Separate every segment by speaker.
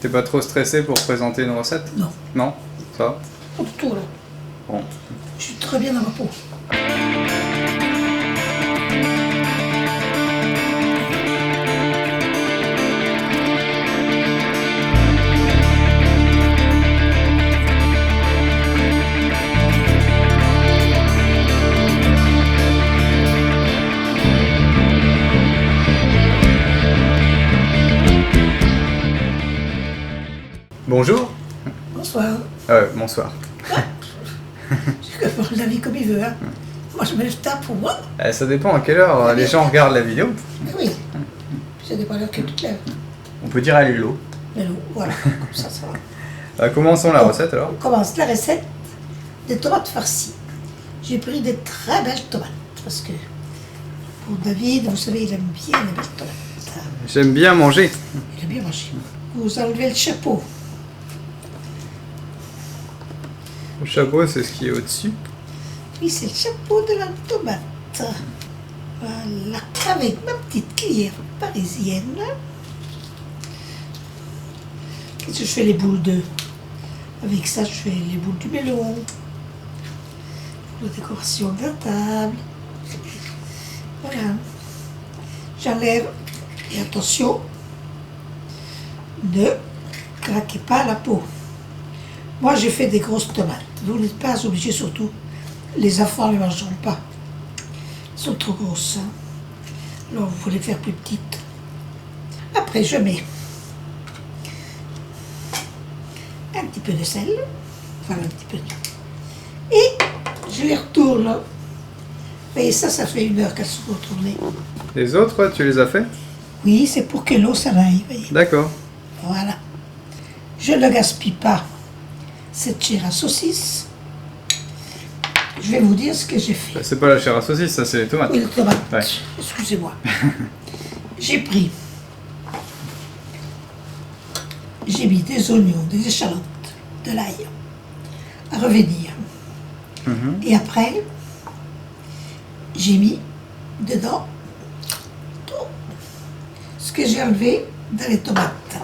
Speaker 1: T'es pas trop stressé pour présenter une recette?
Speaker 2: Non.
Speaker 1: Non? Ça va?
Speaker 2: Pas du tout, là.
Speaker 1: Bon.
Speaker 2: Je suis très bien dans ma peau.
Speaker 1: Bonjour.
Speaker 2: Bonsoir.
Speaker 1: Bonsoir.
Speaker 2: Chacun fait la vie comme il veut, hein. Moi, je me lève tard pour moi.
Speaker 1: Ça dépend à quelle heure les gens regardent la vidéo.
Speaker 2: Mais oui. Ça dépend de l'heure que tu te lèves.
Speaker 1: On peut dire hello.
Speaker 2: Mais non, voilà. Comme ça va.
Speaker 1: Commençons la recette alors.
Speaker 2: On commence la recette des tomates farcies. J'ai pris des très belles tomates. Parce que pour David, vous savez, il aime bien les belles tomates.
Speaker 1: J'aime bien manger.
Speaker 2: Il aime bien manger. Vous enlevez le chapeau.
Speaker 1: Le chapeau, c'est ce qui est au-dessus.
Speaker 2: Oui, c'est le chapeau de la tomate. Voilà. Avec ma petite cuillère parisienne. Qu'est-ce que je fais les boules de... Avec ça, je fais les boules du melon. Pour la décoration de la table. Voilà. J'enlève. Et attention, ne craquez pas la peau. Moi, j'ai fait des grosses tomates. Vous n'êtes pas obligés, surtout. Les enfants ne les mangeront pas. Elles sont trop grosses. Hein. Alors, vous voulez faire plus petites. Après, je mets un petit peu de sel. Voilà, un petit peu. Et je les retourne. Vous voyez, ça fait 1 heure qu'elles sont retournées.
Speaker 1: Les autres, tu les as fait?
Speaker 2: Oui, c'est pour que l'eau s'en aille, voyez.
Speaker 1: D'accord.
Speaker 2: Voilà. Je ne gaspille pas cette chair à saucisse. Je vais vous dire ce que j'ai fait.
Speaker 1: C'est pas la chair à saucisse, ça c'est les tomates.
Speaker 2: Oui, les tomates.
Speaker 1: Ouais.
Speaker 2: Excusez-moi. J'ai mis des oignons, des échalotes, de l'ail à revenir. Et après, j'ai mis dedans tout ce que j'ai enlevé dans les tomates.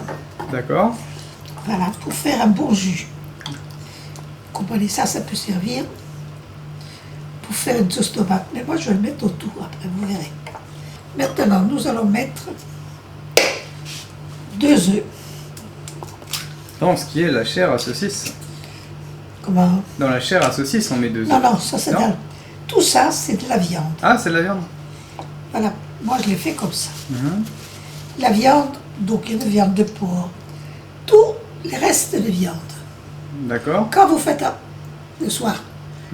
Speaker 1: D'accord.
Speaker 2: Voilà, pour faire un bon jus. Vous comprenez ça, ça peut servir pour faire une sauce tomate. Mais moi, je vais le mettre autour, après, vous verrez. Maintenant, nous allons mettre 2 œufs.
Speaker 1: Dans ce qui est la chair à saucisse.
Speaker 2: Comment?
Speaker 1: Dans la chair à saucisse, on met 2 œufs.
Speaker 2: Non, non, ça c'est
Speaker 1: Non.
Speaker 2: tout ça, c'est de la viande.
Speaker 1: Ah, c'est de la viande.
Speaker 2: Voilà, moi je l'ai fait comme ça. La viande, donc il y a de viande de porc. Tous les restes de viande.
Speaker 1: D'accord.
Speaker 2: Quand vous faites ça le soir,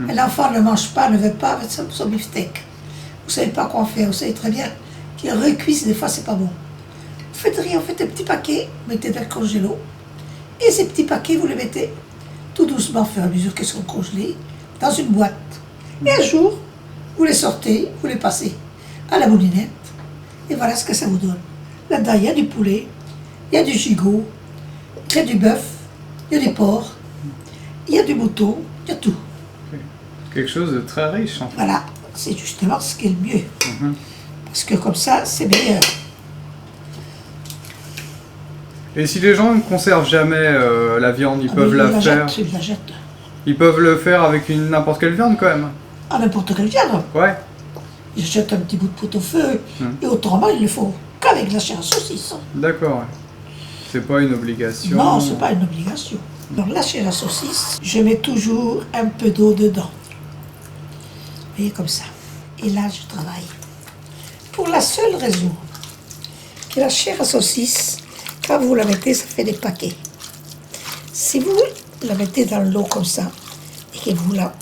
Speaker 2: et l'enfant ne mange pas, ne veut pas avec son beefsteak. Vous savez pas quoi en faire, vous savez très bien qu'il recuise, des fois c'est pas bon. Vous faites rien, vous faites un petit paquet, mettez dans le congélo, et ces petits paquets, vous les mettez tout doucement, au fur et à mesure qu'ils sont congelés, dans une boîte. Et un jour, vous les sortez, vous les passez à la moulinette, et voilà ce que ça vous donne. Là-dedans, il y a du poulet, il y a du gigot, il y a du bœuf, il y a du porc, il y a du mouton, il y a tout.
Speaker 1: Quelque chose de très riche en fait.
Speaker 2: Voilà, c'est justement ce qui est le mieux. Parce que comme ça, c'est meilleur.
Speaker 1: Et si les gens ne conservent jamais la viande, ils peuvent
Speaker 2: mais
Speaker 1: la faire.
Speaker 2: Ils la jettent.
Speaker 1: Ils peuvent le faire avec n'importe quelle viande quand même.
Speaker 2: À n'importe quelle viande.
Speaker 1: Ouais.
Speaker 2: Ils jettent un petit bout de pot-au-feu, et autrement, ils le font qu'avec la chair à saucisse.
Speaker 1: D'accord. Ouais. C'est pas une obligation.
Speaker 2: Non, c'est pas une obligation. Donc la chair à saucisse, je mets toujours un peu d'eau dedans. Vous voyez, comme ça. Et là, je travaille. Pour la seule raison que la chair à saucisse, quand vous la mettez, ça fait des paquets. Si vous la mettez dans l'eau comme ça, et que vous la...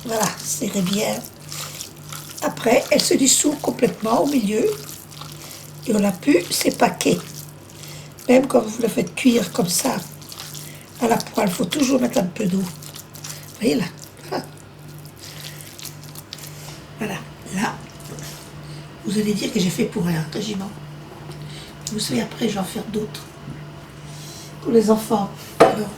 Speaker 2: Voilà, serrez bien. Après, elle se dissout complètement au milieu. Et on n'a plus ces paquets. Même quand vous la faites cuire comme ça, à la poêle, il faut toujours mettre un peu d'eau. Vous voyez là? Voilà. Là, vous allez dire que j'ai fait pour un régiment. Vous savez, après, je vais en faire d'autres. Pour les enfants. Alors,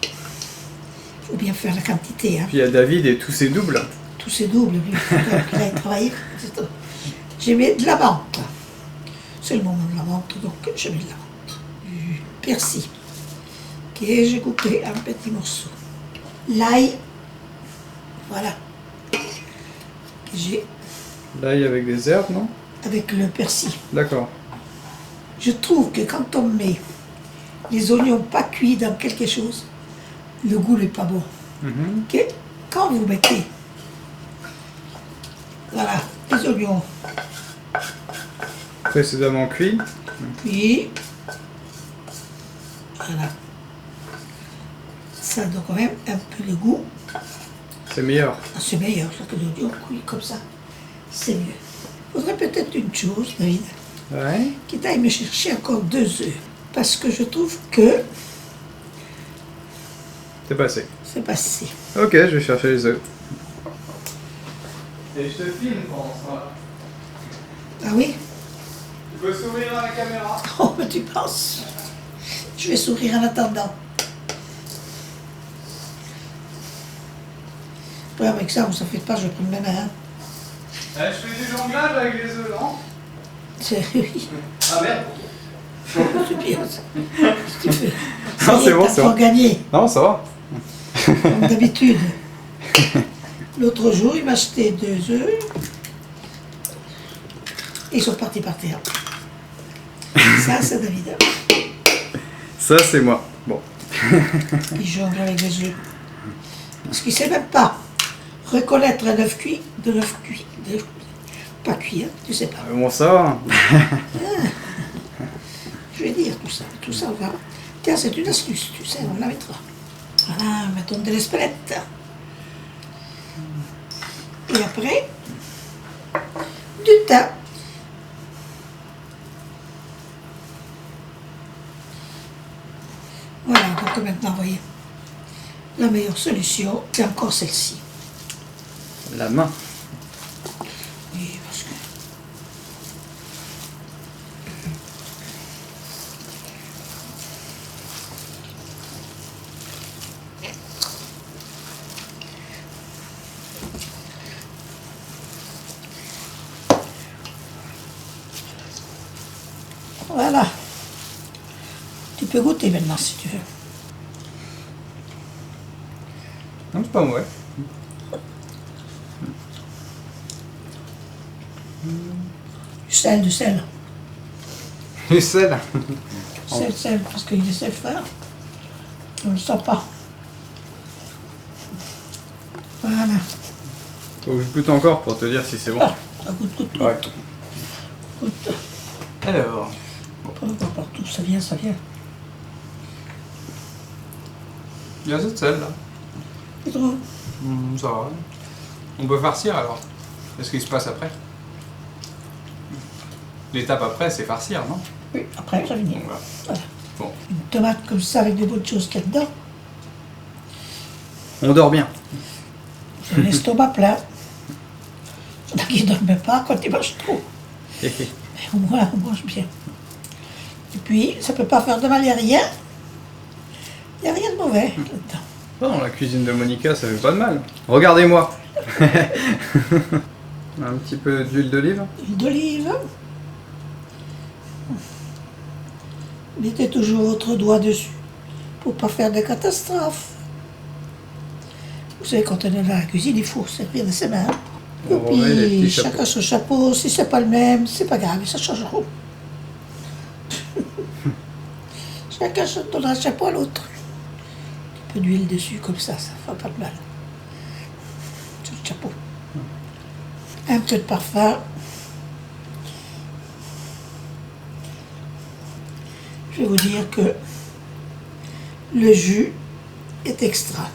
Speaker 2: il faut bien faire la quantité. Hein.
Speaker 1: Puis il y a David et tous ses doubles.
Speaker 2: Tous ces doubles, lui, il a travaillé. J'ai mis de la menthe. C'est le moment de la menthe, donc je mets de la menthe. persil. Ok, j'ai coupé un petit morceau. L'ail, voilà. J'ai
Speaker 1: L'ail avec des herbes, non?
Speaker 2: avec le persil.
Speaker 1: D'accord.
Speaker 2: Je trouve que quand on met les oignons pas cuits dans quelque chose, le goût n'est pas bon.
Speaker 1: Mhm.
Speaker 2: Ok, quand vous mettez, voilà, les oignons
Speaker 1: Précédemment cuit.
Speaker 2: puis voilà, ça donne quand même un peu de goût.
Speaker 1: C'est meilleur.
Speaker 2: Ah, c'est meilleur ça, que l'oignon cuit comme ça, c'est mieux. Il faudrait peut-être une chose, David,
Speaker 1: Ouais.
Speaker 2: qu'il aille me chercher encore 2 œufs, parce que je trouve que
Speaker 1: C'est passé.
Speaker 2: c'est passé.
Speaker 1: Ok, je vais chercher les œufs. Et je te filme pendant ce temps-là.
Speaker 2: Ah oui?
Speaker 1: Tu peux sourire à la caméra.
Speaker 2: Oh, mais tu penses? Je vais sourire en attendant. Ouais, avec ça, vous ne faites pas, je prends mes mains.
Speaker 1: Je fais du jonglage avec les œufs, non?
Speaker 2: C'est oui,
Speaker 1: Ah merde.
Speaker 2: c'est bien ça. Tu fais.
Speaker 1: Non, c'est bon,
Speaker 2: t'as
Speaker 1: c'est
Speaker 2: pas
Speaker 1: bon.
Speaker 2: gagné,
Speaker 1: Non, ça va.
Speaker 2: comme d'habitude. L'autre jour, il m'a acheté 2 œufs. Ils sont partis par terre. Ça, c'est David.
Speaker 1: Ça, c'est moi. Bon.
Speaker 2: Il jongle avec les œufs. Parce qu'il ne sait même pas reconnaître un œuf cuit de l'œuf cuit. Pas cuit, hein, tu sais pas.
Speaker 1: Bon, ça va.
Speaker 2: Je vais dire tout ça. Tout ça, on va. Tiens, c'est une astuce, tu sais, on la mettra. Voilà, mettons de l'espelette. Et après, du thym. Voilà, donc maintenant, vous voyez, la meilleure solution, c'est encore celle-ci.
Speaker 1: La main.
Speaker 2: Oui, parce que... Voilà. Tu peux goûter maintenant si tu veux.
Speaker 1: Non, c'est pas mauvais.
Speaker 2: Du sel.
Speaker 1: Du sel.
Speaker 2: Sel, parce qu'il est sel fort. On ne le sent pas. Voilà.
Speaker 1: Faut que je goûte encore pour te dire si c'est bon.
Speaker 2: Ah, ça goûte.
Speaker 1: Ouais.
Speaker 2: Goûte.
Speaker 1: Alors.
Speaker 2: Pas partout, ça vient.
Speaker 1: Il y a de sel là.
Speaker 2: C'est drôle.
Speaker 1: Ça va. On peut farcir alors. Qu'est-ce qui se passe après? L'étape après, c'est farcir, non?
Speaker 2: Oui, après, ça vient.
Speaker 1: Bon, voilà.
Speaker 2: Voilà.
Speaker 1: Bon.
Speaker 2: Une tomate comme ça avec des bonnes choses qu'il y a dedans.
Speaker 1: On dort bien.
Speaker 2: J'ai l'estomac plein. Il y en a qui ne dorment pas quand ils mangent trop. Mais au moins, on mange bien. Et puis, ça ne peut pas faire de mal, il n'y a rien. Il n'y a rien de mauvais là-dedans.
Speaker 1: Oh, la cuisine de Monica, ça fait pas de mal. Regardez-moi. Un petit peu d'huile d'olive.
Speaker 2: Huile d'olive. Mettez toujours votre doigt dessus pour ne pas faire de catastrophe. Vous savez, quand on est dans la cuisine, il faut servir de ses mains. Et
Speaker 1: On remet les
Speaker 2: puis,
Speaker 1: petits
Speaker 2: chacun
Speaker 1: chapeaux.
Speaker 2: son chapeau. Si c'est pas le même, c'est pas grave, ça change rien. Chacun se donne un chapeau à l'autre. Un peu d'huile dessus, comme ça ne fait pas de mal. Sur le chapeau. Un peu de parfum. Je vais vous dire que le jus est extra.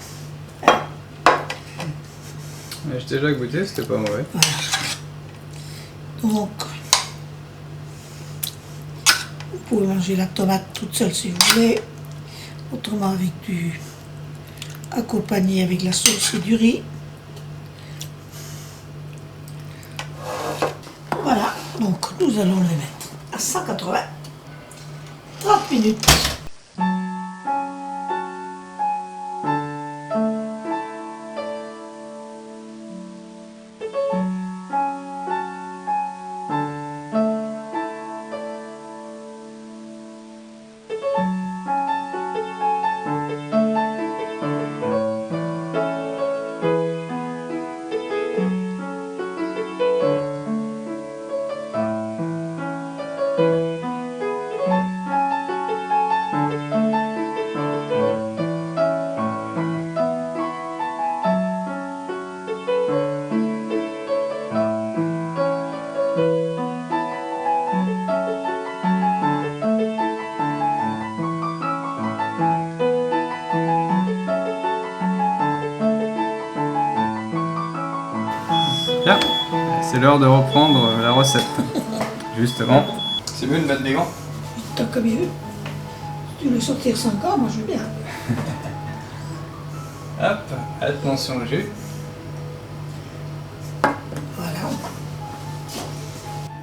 Speaker 1: J'ai déjà goûté, c'était pas mauvais.
Speaker 2: Donc, vous pouvez manger la tomate toute seule si vous voulez. Autrement avec accompagné avec la sauce et du riz. Voilà, donc nous allons le mettre à 180, 30 minutes.
Speaker 1: C'est l'heure de reprendre la recette. Justement. C'est mieux de mettre des gants?
Speaker 2: Tant que mieux. Si tu veux sortir sans gants, moi je veux bien.
Speaker 1: Hop, attention au jus.
Speaker 2: Voilà.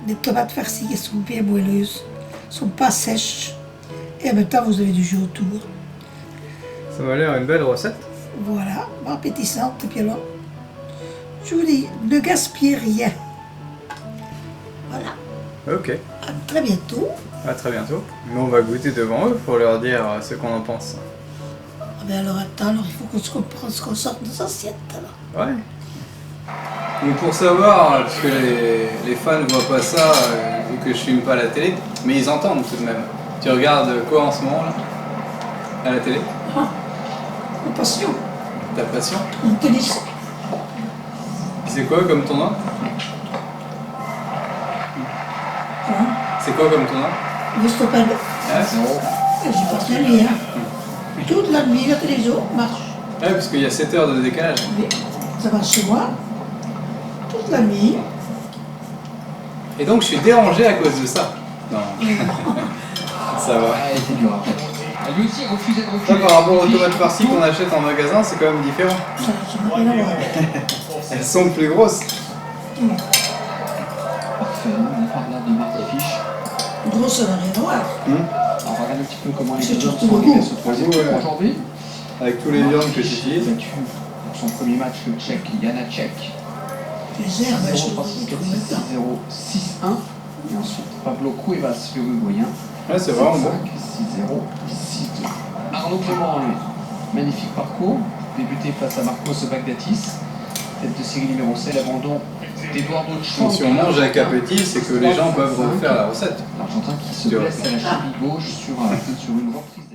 Speaker 2: Les tomates farcies, elles sont bien moelleuses, sont pas sèches. Et en même temps, vous avez du jus autour.
Speaker 1: Ça va l'air une belle recette.
Speaker 2: Voilà, appétissante. Et puis alors, je vous dis, ne gaspillez rien. Voilà.
Speaker 1: Ok,
Speaker 2: À très bientôt.
Speaker 1: à très bientôt. Nous on va goûter devant eux pour leur dire ce qu'on en pense.
Speaker 2: Ah ben alors attends, alors il faut qu'on se comprenne ce qu'on sorte nos assiettes alors.
Speaker 1: Ouais. Donc pour savoir, parce que les fans ne voient pas ça, vu que je filme pas la télé, mais ils entendent tout de même. Tu regardes quoi en ce moment là? À la télé?
Speaker 2: Ah, mon passion,
Speaker 1: Ta passion?
Speaker 2: mon tennis.
Speaker 1: C'est quoi comme tournoi?
Speaker 2: Hein,
Speaker 1: C'est quoi comme tournoi?
Speaker 2: Vostopad.
Speaker 1: Ah, c'est bon.
Speaker 2: J'y passe la nuit, hein. Toute la nuit, la télévision marche.
Speaker 1: Ouais, parce qu'il y a 7 heures de décalage.
Speaker 2: Oui, ça marche chez moi. Toute la nuit.
Speaker 1: Et donc je suis dérangé à cause de ça. Non. Ça va.
Speaker 3: Lui aussi refusait de
Speaker 1: Ça,
Speaker 3: reculer.
Speaker 1: par rapport aux tomates farcies qu'on achète en magasin, c'est quand même différent.
Speaker 2: Ça n'a rien à voir.
Speaker 1: Elles sont plus grosses.
Speaker 3: Parfait, on parle là de marque affiche.
Speaker 2: Gros, ça n'a rien à voir.
Speaker 3: Alors, on va regarder un petit peu comment les
Speaker 2: C'est
Speaker 3: deux hommes
Speaker 2: surtout
Speaker 3: sont
Speaker 2: le
Speaker 3: arrivés à
Speaker 2: goût.
Speaker 3: ce troisième
Speaker 1: Ouais.
Speaker 3: tour aujourd'hui.
Speaker 1: Avec tous les viandes que j'utilise.
Speaker 3: Battu pour son premier match, le Tchèque Janacek.
Speaker 2: Les herbes, elles
Speaker 3: 0
Speaker 2: sont
Speaker 3: 3 6 4 6 0 6 1. Et ensuite Pablo Cuevas, l'Uruguayen.
Speaker 1: Ouais, c'est vraiment bon.
Speaker 3: 6 0 6 2. Arnaud Clément, lui. Magnifique parcours. Débuté face à Marcos Bagdatis. Tête de série numéro 7, l'abandon d'Eduardo
Speaker 1: Donc
Speaker 3: Chang.
Speaker 1: si on mange avec appétit, c'est que les gens peuvent refaire la recette.
Speaker 3: L'Argentin qui se
Speaker 1: Tu vois.
Speaker 3: blesse à la cheville gauche sur une reprise.